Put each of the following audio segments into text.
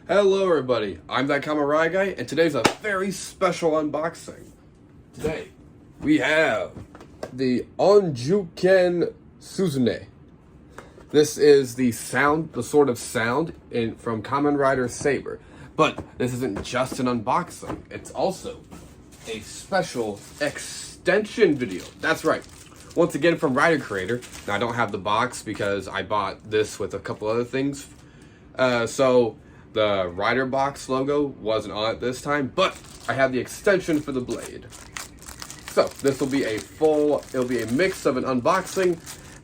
Hello everybody, I'm that Kamarai guy, and today's a very special unboxing. Today, we have the Onjuuken Suzune. This is the sort of sound from Kamen Rider Saber. But this isn't just an unboxing, it's also a special extension video. That's right. Once again from Rider Creator. Now I don't have the box because I bought this with a couple other things. So the Rider box logo wasn't on it this time, but I have the extension for the blade. So this will be it'll be a mix of an unboxing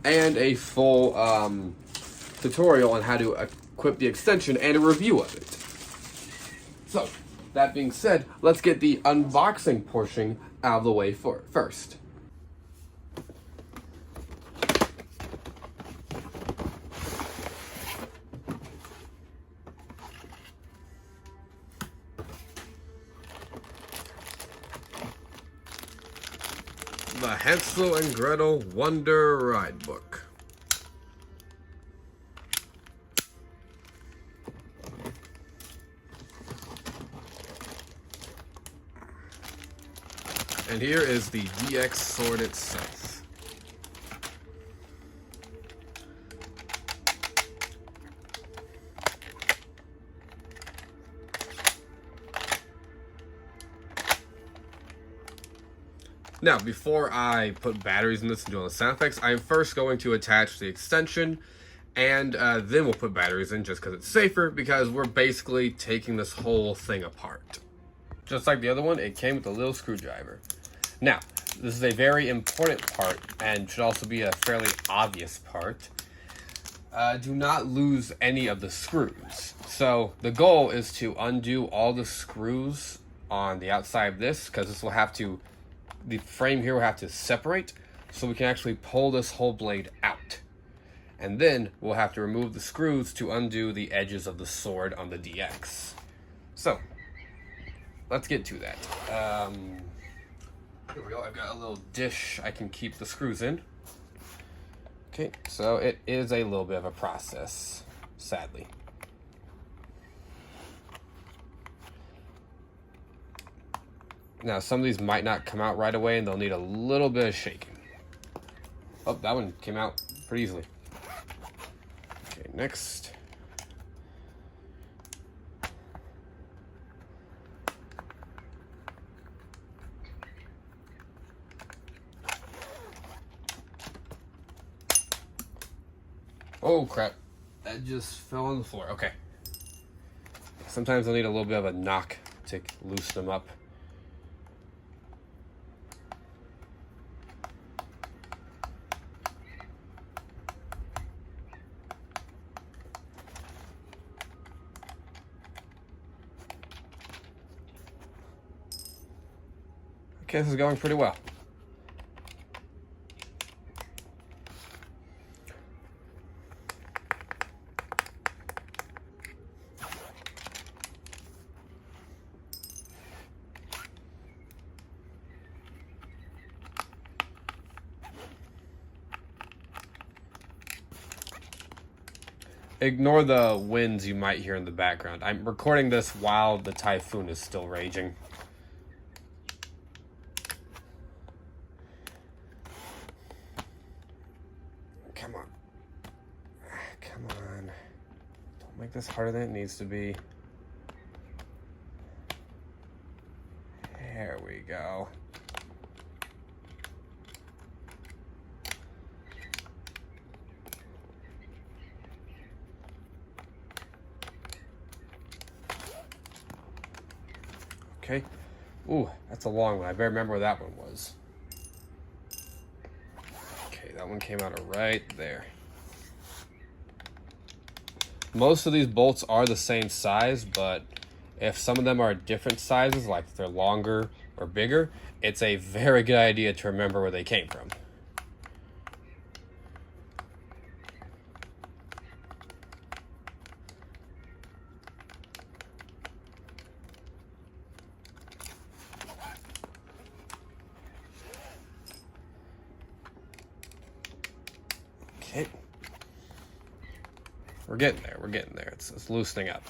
and a full tutorial on how to equip the extension and a review of it. So, that being said, let's get the unboxing portion out of the way first. The Hansel and Gretel Wonder Ride Book. And here is the DX sword itself. Now, before I put batteries in this and do all the sound effects, I'm first going to attach the extension, and then we'll put batteries in just because it's safer, because we're basically taking this whole thing apart. Just like the other one, it came with a little screwdriver. Now, this is a very important part, and should also be a fairly obvious part. Do not lose any of the screws. So, the goal is to undo all the screws on the outside of this, because this will have to, the frame here will have to separate, so we can actually pull this whole blade out. And then, we'll have to remove the screws to undo the edges of the sword on the DX. So, let's get to that. Here we go. I've got a little dish I can keep the screws in. Okay, so it is a little bit of a process, sadly. Now, some of these might not come out right away, and they'll need a little bit of shaking. Oh, that one came out pretty easily. Okay, next. Oh crap, that just fell on the floor. Okay. Sometimes I'll need a little bit of a knock to loosen them up. Okay, this is going pretty well. Ignore the winds you might hear in the background. I'm recording this while the typhoon is still raging. Come on. Come on. Don't make this harder than it needs to be. There we go. Okay. Ooh, that's a long one. I better remember where that one was. Okay, that one came out right there. Most of these bolts are the same size, but if some of them are different sizes, like if they're longer or bigger, it's a very good idea to remember where they came from. Okay. We're getting there. It's loosening up.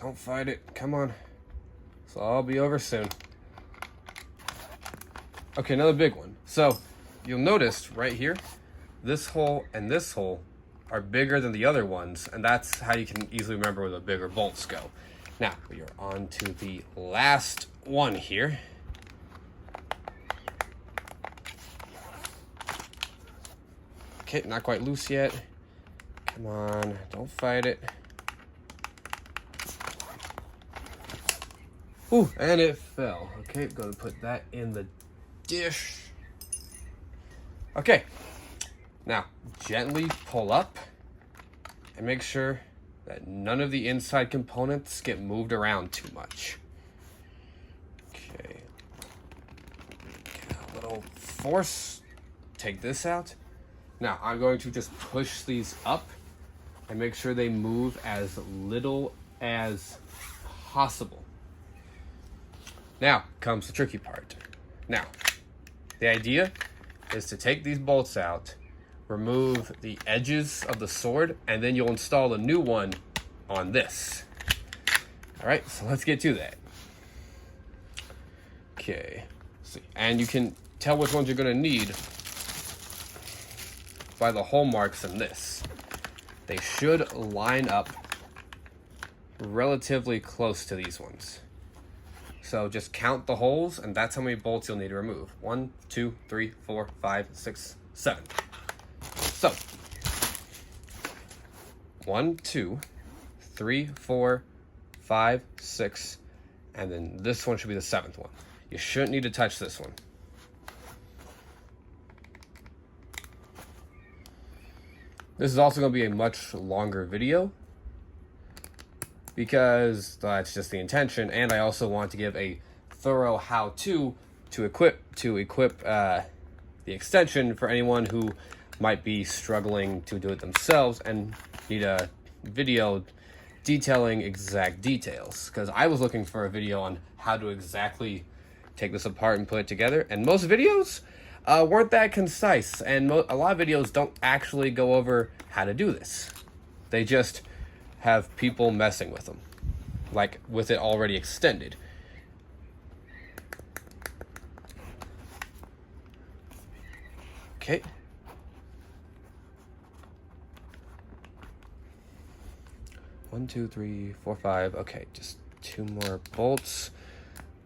Don't fight it. Come on. This will all be over soon. Okay, another big one. So, you'll notice right here, this hole and this hole are bigger than the other ones, and that's how you can easily remember where the bigger bolts go. Now, we are on to the last one here. Okay, not quite loose yet. Come on, don't fight it. Ooh, and it fell. Okay, gonna put that in the dish. Okay, now gently pull up and make sure that none of the inside components get moved around too much. Okay, a little force, take this out. Now I'm going to just push these up and make sure they move as little as possible. Now comes the tricky part. Now, the idea is to take these bolts out, remove the edges of the sword, and then you'll install a new one on this. All right, so let's get to that. Okay, and you can tell which ones you're gonna need by the hole marks in this. They should line up relatively close to these ones. So just count the holes, and that's how many bolts you'll need to remove. 1, 2, 3, 4, 5, 6, 7. So 1, 2, 3, 4, 5, 6, and then this one should be the 7th one. You shouldn't need to touch this one. This is also going to be a much longer video because that's just the intention, and I also want to give a thorough how-to to equip the extension for anyone who might be struggling to do it themselves and need a video detailing exact details. Because I was looking for a video on how to exactly take this apart and put it together, and most videos weren't that concise, and a lot of videos don't actually go over how to do this. They just have people messing with them, like with it already extended. Okay. One, two, three, four, 5. Okay, just 2 more bolts.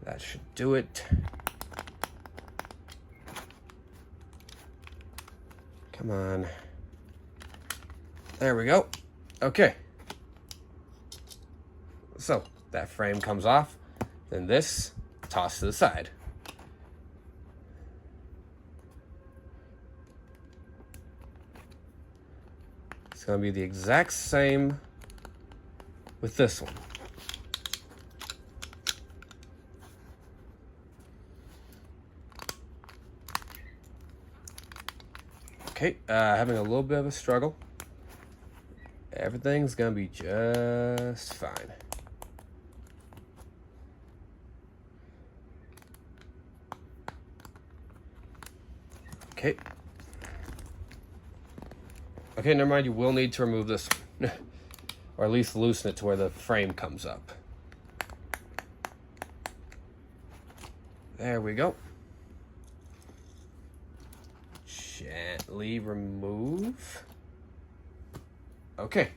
That should do it. Come on. There we go. Okay. So, that frame comes off. Then this, tossed to the side. It's going to be the exact same with this one. Okay, having a little bit of a struggle. Everything's gonna be just fine. Okay. Okay, never mind, you will need to remove this one. Or at least loosen it to where the frame comes up. There we go. Gently remove. Okay,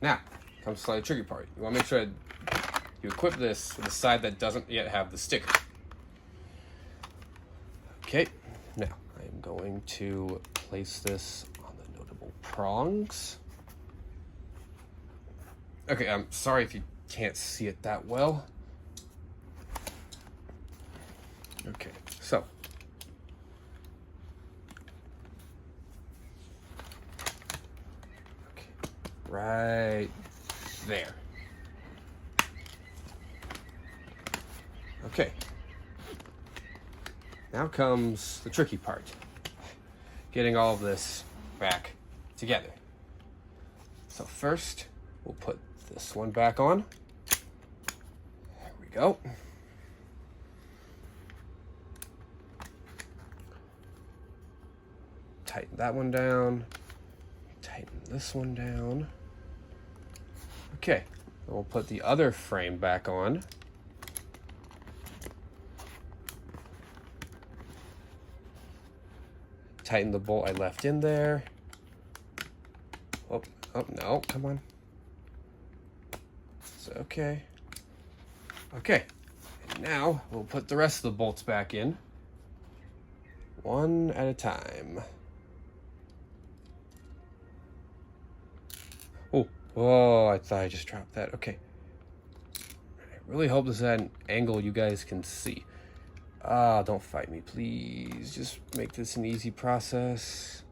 now comes the slightly tricky part. You want to make sure you equip this with the side that doesn't yet have the sticker. Okay, now I'm going to place this on the notable prongs. Okay, I'm sorry if you can't see it that well. Okay, so right there. Okay. Now comes the tricky part. Getting all of this back together. So first, we'll put this one back on. There we go. Tighten that one down. Tighten this one down. Okay, We'll put the other frame back on. Tighten the bolt I left in there. Oh, no, come on. It's okay. Okay, and now we'll put the rest of the bolts back in, one at a time. Oh, I thought I just dropped that. Okay. I really hope this is at an angle you guys can see. Don't fight me, please. Just make this an easy process.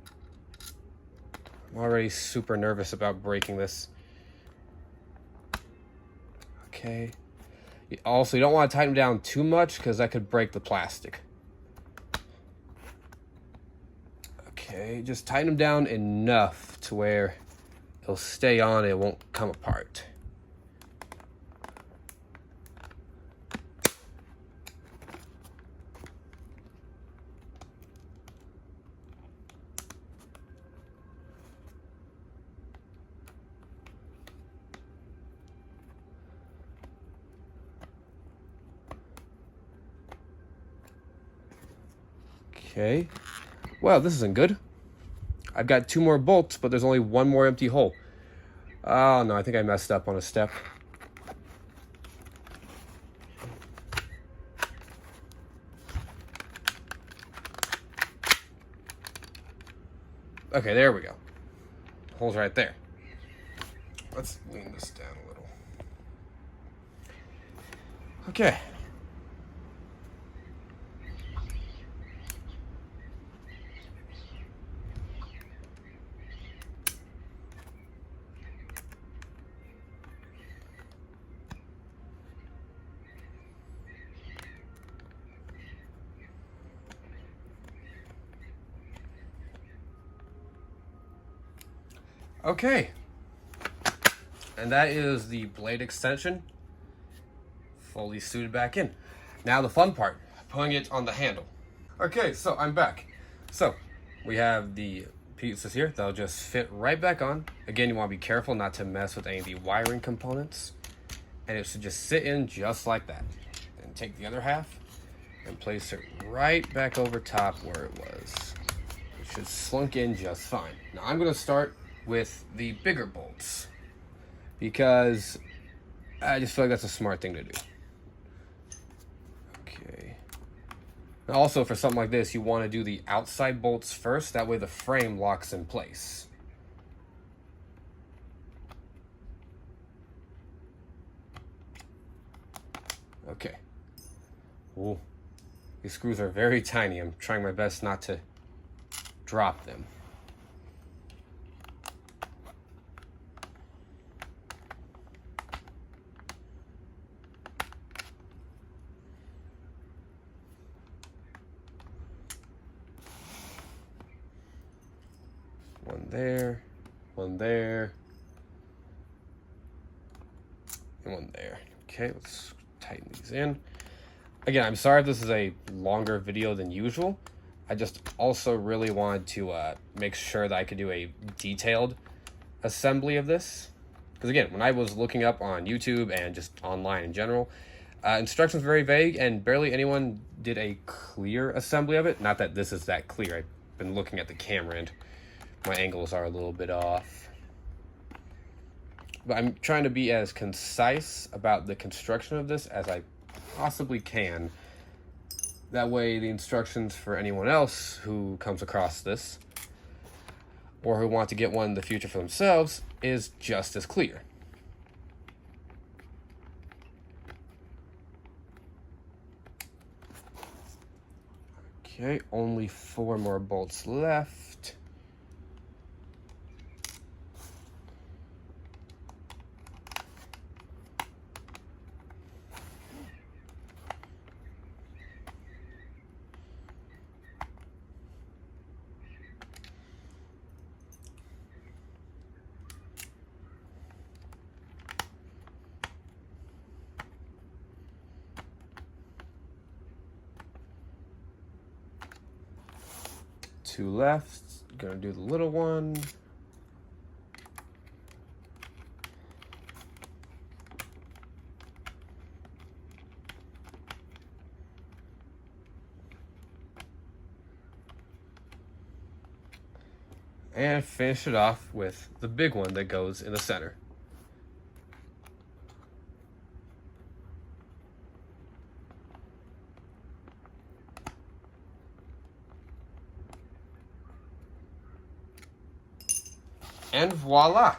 I'm already super nervous about breaking this. Okay. Also, you don't want to tighten them down too much because that could break the plastic. Okay, just tighten them down enough to where it'll stay on, it won't come apart. Okay, well, this isn't good. I've got 2 more bolts, but there's only 1 more empty hole. Oh no, I think I messed up on a step. Okay, there we go. Hole's right there. Let's lean this down a little. Okay. Okay, and that is the blade extension fully suited back in. Now the fun part, putting it on the handle. Okay, so I'm back. So we have the pieces here that'll just fit right back on. Again, you want to be careful not to mess with any of the wiring components, and it should just sit in just like that. Then take the other half and place it right back over top where it was. It should slunk in just fine. Now I'm going to start with the bigger bolts because I just feel like that's a smart thing to do. Okay. Now also for something like this, you want to do the outside bolts first. That way the frame locks in place. Okay. Ooh. These screws are very tiny. I'm trying my best not to drop them. One there, one there, and one there. Okay, let's tighten these in. Again, I'm sorry if this is a longer video than usual. I just also really wanted to make sure that I could do a detailed assembly of this. Because again, when I was looking up on YouTube and just online in general, instructions were very vague and barely anyone did a clear assembly of it. Not that this is that clear. I've been looking at the camera and my angles are a little bit off. But I'm trying to be as concise about the construction of this as I possibly can. That way the instructions for anyone else who comes across this or who want to get one in the future for themselves is just as clear. Okay, only 4 more bolts left. Two left, gonna do the little one. And finish it off with the big one that goes in the center. And voila.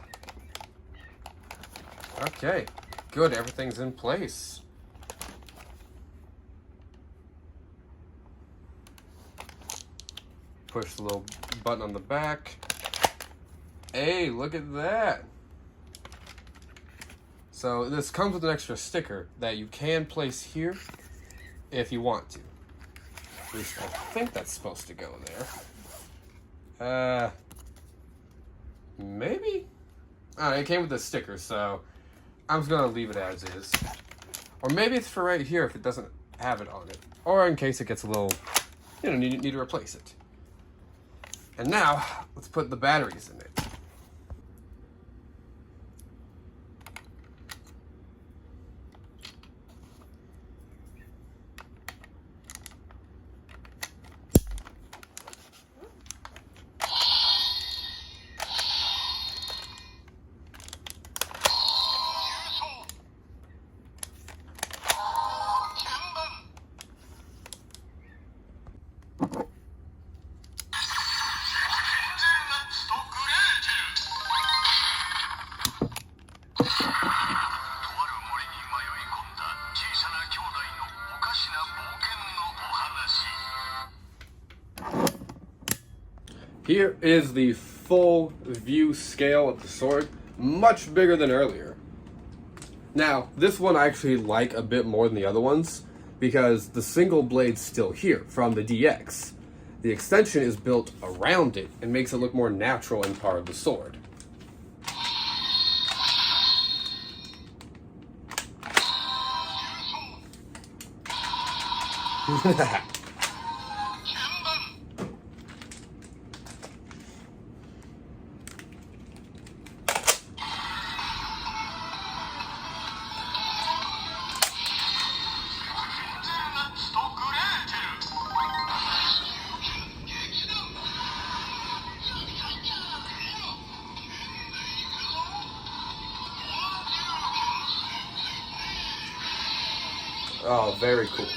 Okay, good, everything's in place. Push the little button on the back. Hey, look at that. So this comes with an extra sticker that you can place here if you want to. At least I think that's supposed to go there. Maybe? It came with a sticker, so I'm just gonna leave it as is. Or maybe it's for right here if it doesn't have it on it. Or in case it gets a little, need to replace it. And now, let's put the batteries in it. Here is the full view scale of the sword, much bigger than earlier. Now, this one I actually like a bit more than the other ones because the single blade's still here from the DX. The extension is built around it and makes it look more natural and part of the sword. Oh, very cool.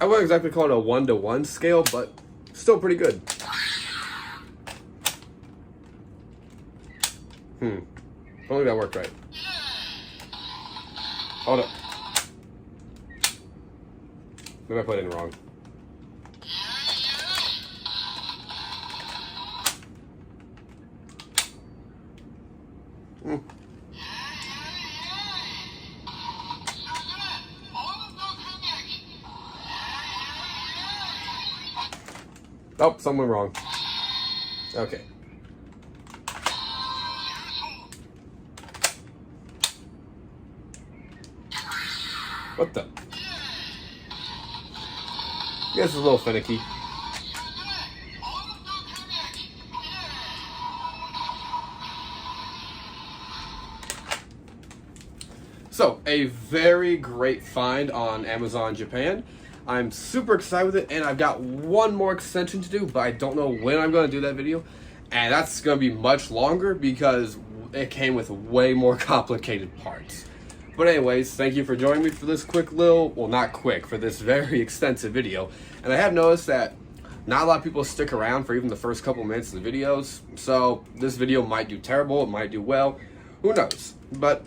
I wouldn't exactly call it a 1-to-1 scale, but still pretty good. I don't think that worked right. Hold up. Maybe I put it in wrong. Oh, something wrong. Okay. What the? I guess it's a little finicky. So, a very great find on Amazon Japan. I'm super excited with it, and I've got one more extension to do, but I don't know when I'm going to do that video. And that's going to be much longer because it came with way more complicated parts. But anyways, thank you for joining me for this quick little, well, not quick, for this very extensive video. And I have noticed that not a lot of people stick around for even the first couple minutes of the videos. So this video might do terrible, it might do well, who knows. But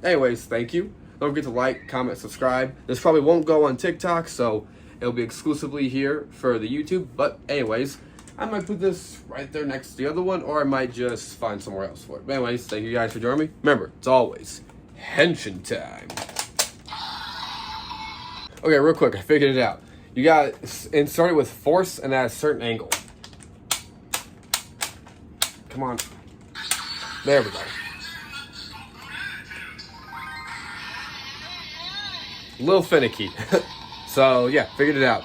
anyways, thank you. Don't forget to like, comment, subscribe. This probably won't go on TikTok, so it'll be exclusively here for the YouTube. But anyways, I might put this right there next to the other one, or I might just find somewhere else for it. But anyways, thank you guys for joining me. Remember, it's always henshin time. Okay, real quick, I figured it out. You gotta insert it with force and at a certain angle. Come on. There we go. A little finicky. So yeah, figured it out.